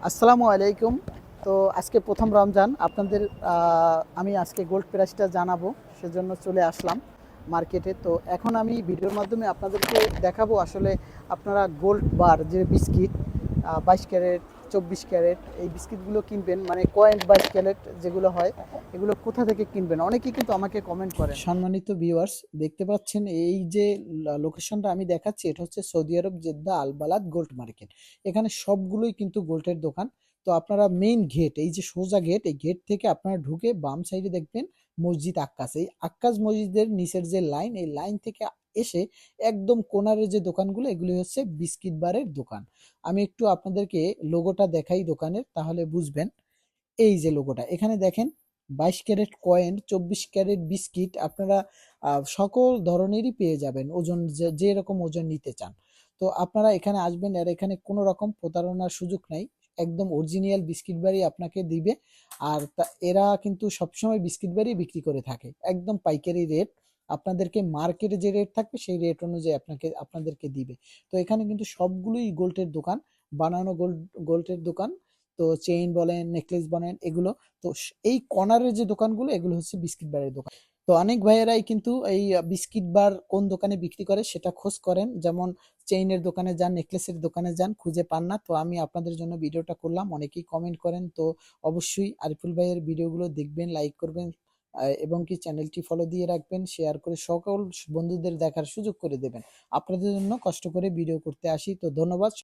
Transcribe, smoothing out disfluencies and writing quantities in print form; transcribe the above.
আসসালামু আলাইকুম। তো আজকে প্রথম রমজান আপনাদের আমি আজকে গোল্ড প্রাইসটা জানাবো, সেজন্য চলে আসলাম মার্কেটে। তো এখন আমি ভিডিওর মাধ্যমে আপনাদেরকে দেখাবো আসলে আপনারা গোল্ড বার যে বিস্কিট 22 ক্যারেট 24 ক্যারেট এই বিস্কিটগুলো কিনবেন, মানে কয়েন 22 ক্যারেট যেগুলো হয়, এগুলো কোথা থেকে কিনবেন। অনেকেই কিন্তু আমাকে কমেন্ট করেন। সম্মানিত ভিউয়ার্স, দেখতে পাচ্ছেন এই যে লোকেশনটা আমি দেখাচ্ছি, এটা হচ্ছে সৌদি আরব জেদ্দা আল বালাদ গোল্ড মার্কেট। এখানে সবগুলোই কিন্তু গোল্ডের দোকান। তো আপনারা মেইন গেট, এই যে সোজা গেট, এই গেট থেকে আপনারা ঢুকে বাম সাইডে দেখবেন মসজিদ আক্কাস। এই আক্কাস মসজিদের নিচের যে লাইন, এই লাইন থেকে এসে একদম কোনারের যে দোকানগুলো, এগুলি হচ্ছে বিস্কিট বারের দোকান। আমি একটু আপনাদেরকে লোগোটা দেখাই দোকানের, তাহলে বুঝবেন। এই যে লোগোটা এখানে দেখেন, 22 ক্যারেট কয়েন, 24 ক্যারেট বিস্কিট আপনারা সকল ধরনেরই পেয়ে যাবেন, ওজন যে রকম ওজন নিতে চান। তো আপনারা এখানে আসবেন, আর এখানে কোনো রকম প্রতারণার সুযোগ নাই। একদম অরিজিনাল বিস্কিট বারই আপনাকে দিবে। আর এরা কিন্তু সবসময় বিস্কিট বারই বিক্রি করে থাকে, একদম পাইকারি রেট। আপনাদেরকে মার্কেটে যে রেট থাকবে সেই রেট অনুযায়ী আপনাদেরকে দিবে। তো এখানে কিন্তু সবগুলোই গোল্ডের দোকান, বানানো গোল্ডের দোকান। তো চেইন বলেন, নেকলেস বলেন, এগুলো। তো এই কর্নারের যে দোকানগুলো, এগুলো হচ্ছে বিস্কিট বারের দোকান। তো অনেক ভাইয়েরাই কিন্তু এই বিস্কিট বার কোন দোকানে বিক্রি করে সেটা খোঁজ করেন, যেমন চেইনের দোকানে যান, নেকলেসের দোকানে যান, খুঁজে পান না। তো আমি আপনাদের জন্য ভিডিওটা করলাম, অনেকেই কমেন্ট করেন। তো অবশ্যই আরিফুল ভাইয়ের ভিডিওগুলো দেখবেন, লাইক করবেন, এবং কি চ্যানেলটি ফলো দিয়ে রাখবেন, শেয়ার করে সকল বন্ধুদের দেখার সুযোগ করে দেবেন। আপনাদের জন্য কষ্ট করে ভিডিও করতে আসি। তো ধন্যবাদ।